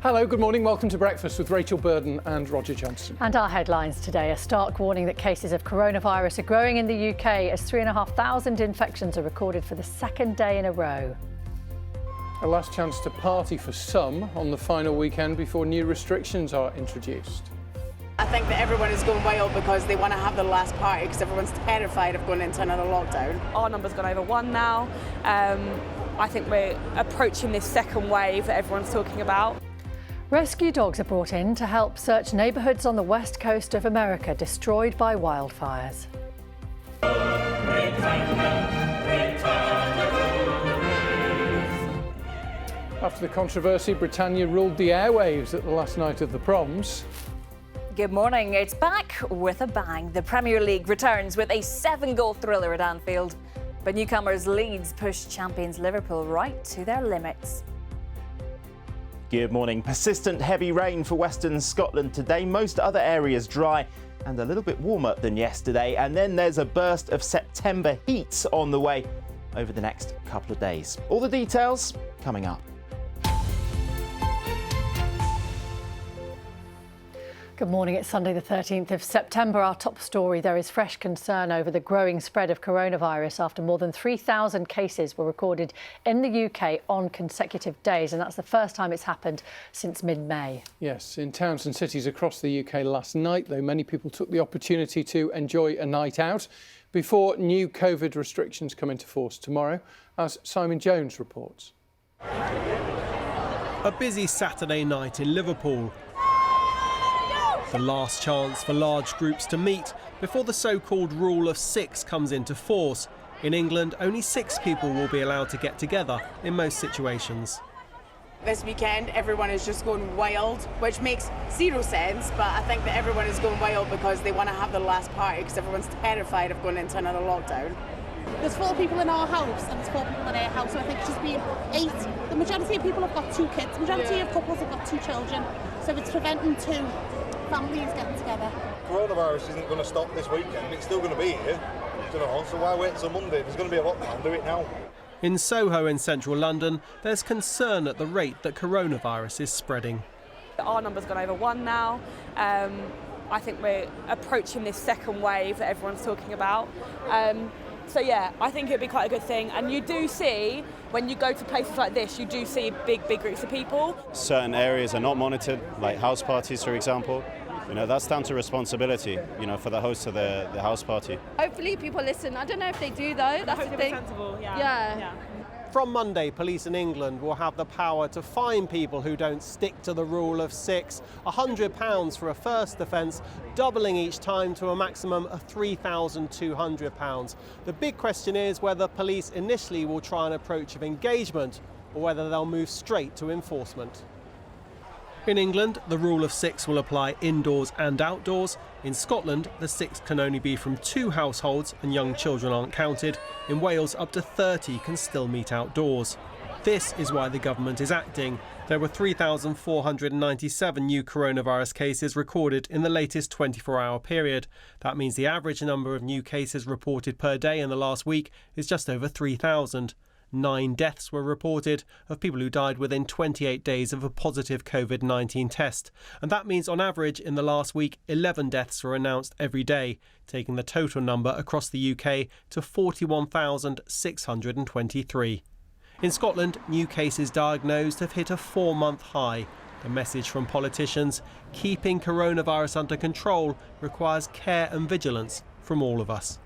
Hello, good morning. Welcome to Breakfast with Rachel Burden and Roger Johnson. And our headlines today, a stark warning that cases of coronavirus are growing in the UK as 3,500 infections are recorded for the second day in a row. A last chance to party for some on the final weekend before new restrictions are introduced. I think that everyone is going wild because they want to have the last party because everyone's terrified of going into another lockdown. Our number's gone over 1 now. I think we're approaching this second wave that everyone's talking about. Rescue dogs are brought in to help search neighbourhoods on the west coast of America destroyed by wildfires. After the controversy, Britannia ruled the airwaves at the last night of the proms. Good morning. It's back with a bang. The Premier League returns with a 7-goal thriller at Anfield. But newcomers Leeds pushed champions Liverpool right to their limits. Good morning. Persistent heavy rain for Western Scotland today. Most other areas dry and a little bit warmer than yesterday. And then there's a burst of September heat on the way over the next couple of days. All the details coming up. Good morning. It's Sunday the 13th of September. Our top story, there is fresh concern over the growing spread of coronavirus after more than 3,000 cases were recorded in the UK on consecutive days. And that's the first time it's happened since mid-May. Yes, in towns and cities across the UK last night, though, many people took the opportunity to enjoy a night out before new COVID restrictions come into force tomorrow, as Simon Jones reports. A busy Saturday night in Liverpool. The last chance for large groups to meet before the so-called rule of 6 comes into force. In England, only 6 people will be allowed to get together in most situations. This weekend, everyone is just going wild, which makes zero sense, but I think that everyone is going wild because they want to have the last party because everyone's terrified of going into another lockdown. There's 4 people in our house and there's 4 people in their house, so I think it's just been 8. The majority of people have got 2 kids, the majority of couples have got 2 children, so it's preventing 2 families getting together. Coronavirus isn't going to stop this weekend, it's still going to be here, you know, so why wait until Monday? If there's going to be a lockdown, do it now. In Soho in central London, there's concern at the rate that coronavirus is spreading. Our number's gone over 1 now. I think we're approaching this second wave that everyone's talking about. So yeah, I think it'd be quite a good thing. And you do see, when you go to places like this, you do see big groups of people. Certain areas are not monitored, like house parties, for example. You know, that's down to responsibility, you know, for the host of the house party. Hopefully people listen. I don't know if they do though, that's the thing. Sensible, Yeah. From Monday, police in England will have the power to fine people who don't stick to the rule of 6, £100 for a first offence, doubling each time to a maximum of £3,200. The big question is whether police initially will try an approach of engagement or whether they'll move straight to enforcement. In England, the rule of 6 will apply indoors and outdoors. In Scotland, the 6 can only be from 2 households and young children aren't counted. In Wales, up to 30 can still meet outdoors. This is why the government is acting. There were 3,497 new coronavirus cases recorded in the latest 24-hour period. That means the average number of new cases reported per day in the last week is just over 3,000. 9 deaths were reported of people who died within 28 days of a positive COVID-19 test. And that means on average in the last week, 11 deaths were announced every day, taking the total number across the UK to 41,623. In Scotland, new cases diagnosed have hit a 4-month high. The message from politicians, keeping coronavirus under control requires care and vigilance from all of us.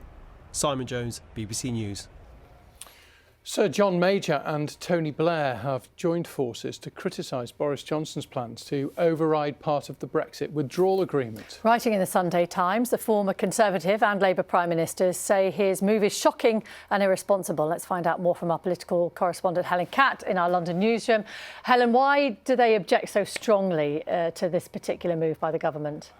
Simon Jones, BBC News. Sir John Major and Tony Blair have joined forces to criticise Boris Johnson's plans to override part of the Brexit withdrawal agreement. Writing in the Sunday Times, the former Conservative and Labour Prime Ministers say his move is shocking and irresponsible. Let's find out more from our political correspondent Helen Catt in our London newsroom. Helen, why do they object so strongly to this particular move by the government?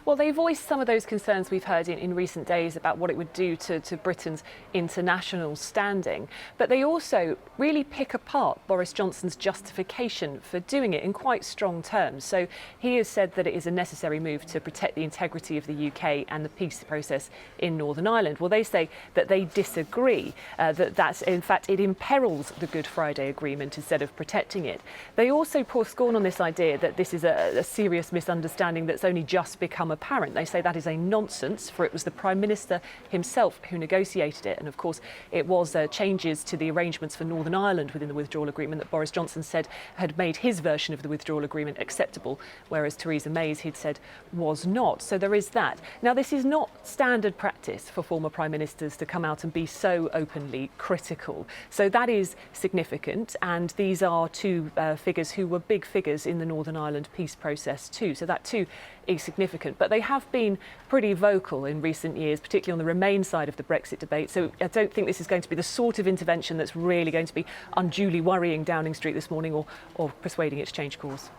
Well, they voiced some of those concerns we've heard in recent days about what it would do to Britain's international standing. But they also really pick apart Boris Johnson's justification for doing it in quite strong terms. So he has said that it is a necessary move to protect the integrity of the UK and the peace process in Northern Ireland. Well, they say that they disagree, that in fact it imperils the Good Friday Agreement instead of protecting it. They also pour scorn on this idea that this is a serious misunderstanding that's only just become apparent. They say that is a nonsense, for it was the Prime Minister himself who negotiated it, and of course it was changes to the arrangements for Northern Ireland within the withdrawal agreement that Boris Johnson said had made his version of the withdrawal agreement acceptable, whereas Theresa May's he'd said was not. So there is that. Now, this is not standard practice for former Prime Ministers to come out and be so openly critical. So that is significant, and these are two figures who were big figures in the Northern Ireland peace process too. So that too is significant. But they have been pretty vocal in recent years, particularly on the Remain side of the Brexit debate. So I don't think this is going to be the sort of intervention that's really going to be unduly worrying Downing Street this morning or persuading it to change course.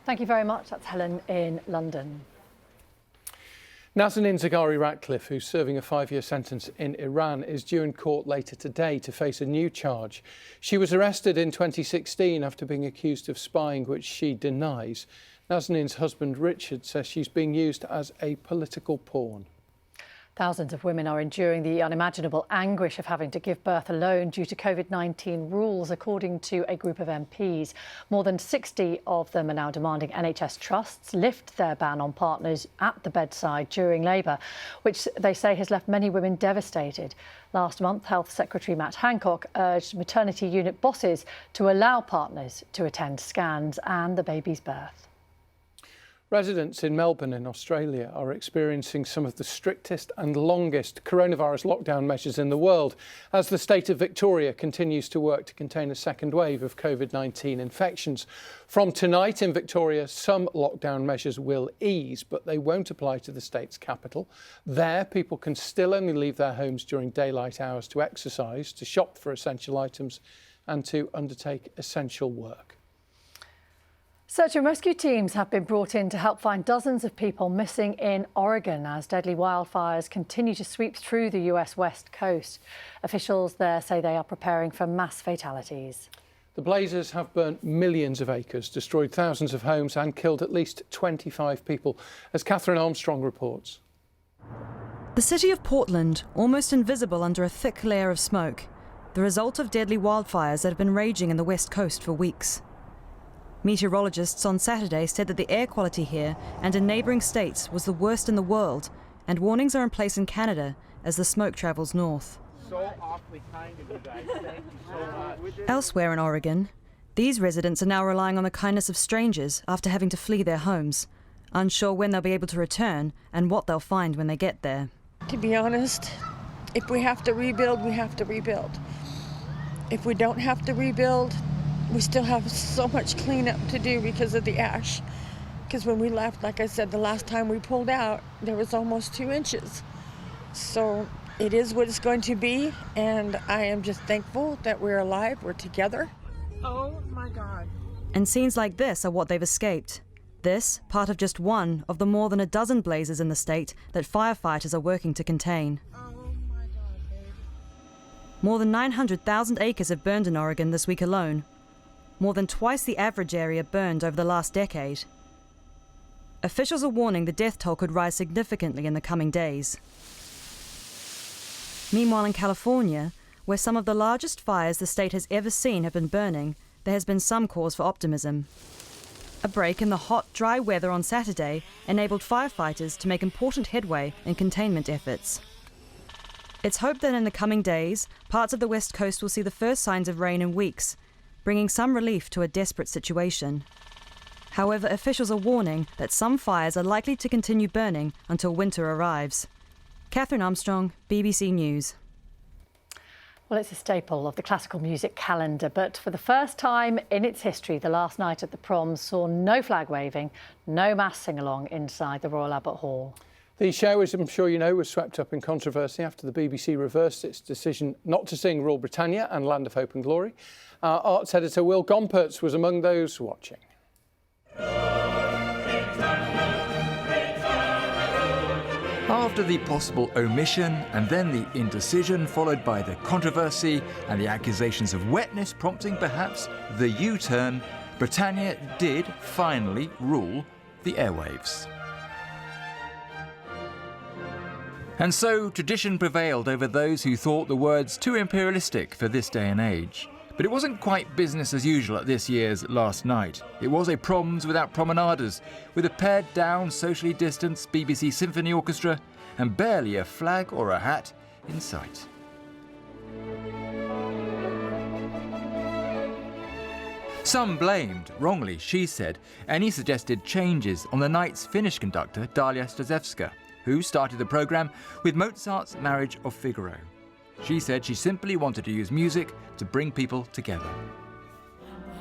Thank you very much. That's Helen in London. Nazanin Zaghari-Ratcliffe, who's serving a 5-year sentence in Iran, is due in court later today to face a new charge. She was arrested in 2016 after being accused of spying, which she denies. Nazanin's husband Richard says she's being used as a political pawn. Thousands of women are enduring the unimaginable anguish of having to give birth alone due to COVID-19 rules, according to a group of MPs. More than 60 of them are now demanding NHS trusts lift their ban on partners at the bedside during labour, which they say has left many women devastated. Last month, Health Secretary Matt Hancock urged maternity unit bosses to allow partners to attend scans and the baby's birth. Residents in Melbourne in Australia are experiencing some of the strictest and longest coronavirus lockdown measures in the world as the state of Victoria continues to work to contain a second wave of COVID-19 infections. From tonight in Victoria, some lockdown measures will ease, but they won't apply to the state's capital. There, people can still only leave their homes during daylight hours to exercise, to shop for essential items and to undertake essential work. Search and rescue teams have been brought in to help find dozens of people missing in Oregon as deadly wildfires continue to sweep through the US West Coast. Officials there say they are preparing for mass fatalities. The blazes have burnt millions of acres, destroyed thousands of homes and killed at least 25 people, as Catherine Armstrong reports. The city of Portland, almost invisible under a thick layer of smoke, the result of deadly wildfires that have been raging in the West Coast for weeks. Meteorologists on Saturday said that the air quality here and in neighbouring states was the worst in the world, and warnings are in place in Canada as the smoke travels north. So awfully kind of you guys. Thank you so much. Elsewhere in Oregon, these residents are now relying on the kindness of strangers after having to flee their homes, unsure when they'll be able to return and what they'll find when they get there. To be honest, if we have to rebuild, we have to rebuild. If we don't have to rebuild, we still have so much cleanup to do because of the ash. Because when we left, like I said, the last time we pulled out, there was almost 2 inches. So it is what it's going to be, and I am just thankful that we're alive, we're together. Oh my God. And scenes like this are what they've escaped. This, part of just one of the more than a dozen blazes in the state that firefighters are working to contain. More than 900,000 acres have burned in Oregon this week alone. More than twice the average area burned over the last decade. Officials are warning the death toll could rise significantly in the coming days. Meanwhile, in California, where some of the largest fires the state has ever seen have been burning, there has been some cause for optimism. A break in the hot, dry weather on Saturday enabled firefighters to make important headway in containment efforts. It's hoped that in the coming days, parts of the West Coast will see the first signs of rain in weeks, bringing some relief to a desperate situation. However, officials are warning that some fires are likely to continue burning until winter arrives. Catherine Armstrong, BBC News. Well, it's a staple of the classical music calendar, but for the first time in its history, the last night at the Proms saw no flag waving, no mass sing-along inside the Royal Albert Hall. The show, as I'm sure you know, was swept up in controversy after the BBC reversed its decision not to sing Rule Britannia and Land of Hope and Glory. Our arts editor Will Gompertz was among those watching. After the possible omission and then the indecision, followed by the controversy and the accusations of wetness prompting perhaps the U-turn, Britannia did finally rule the airwaves. And so tradition prevailed over those who thought the words too imperialistic for this day and age. But it wasn't quite business as usual at this year's Last Night. It was a proms without promenaders, with a pared down, socially distanced BBC Symphony Orchestra and barely a flag or a hat in sight. Some blamed, wrongly she said, any suggested changes on the night's Finnish conductor Dalia Stasevska, who started the programme with Mozart's Marriage of Figaro. She said she simply wanted to use music to bring people together.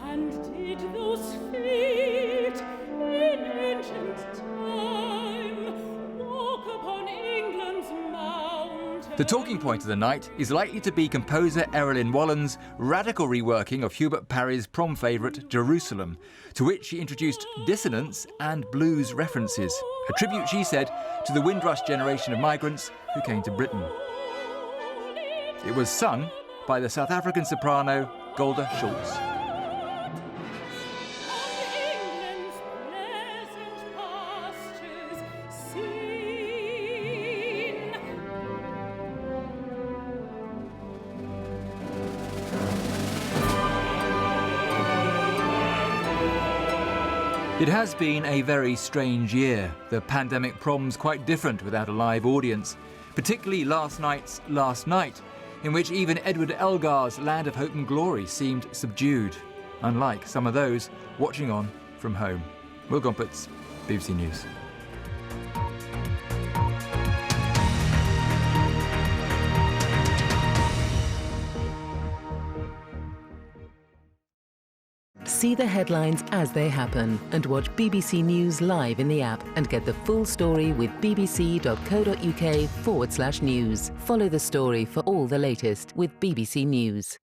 And did those feet in ancient time walk upon England's mountains? The talking point of the night is likely to be composer Erilyn Wallen's radical reworking of Hubert Parry's prom favourite Jerusalem, to which she introduced dissonance and blues references, a tribute, she said, to the Windrush generation of migrants who came to Britain. It was sung by the South African soprano Golda Schultz. It has been a very strange year. The pandemic prom's quite different without a live audience, particularly last night's Last Night, in which even Edward Elgar's Land of Hope and Glory seemed subdued, unlike some of those watching on from home. Will Gompertz, BBC News. See the headlines as they happen and watch BBC News live in the app and get the full story with bbc.co.uk/news. Follow the story for all the latest with BBC News.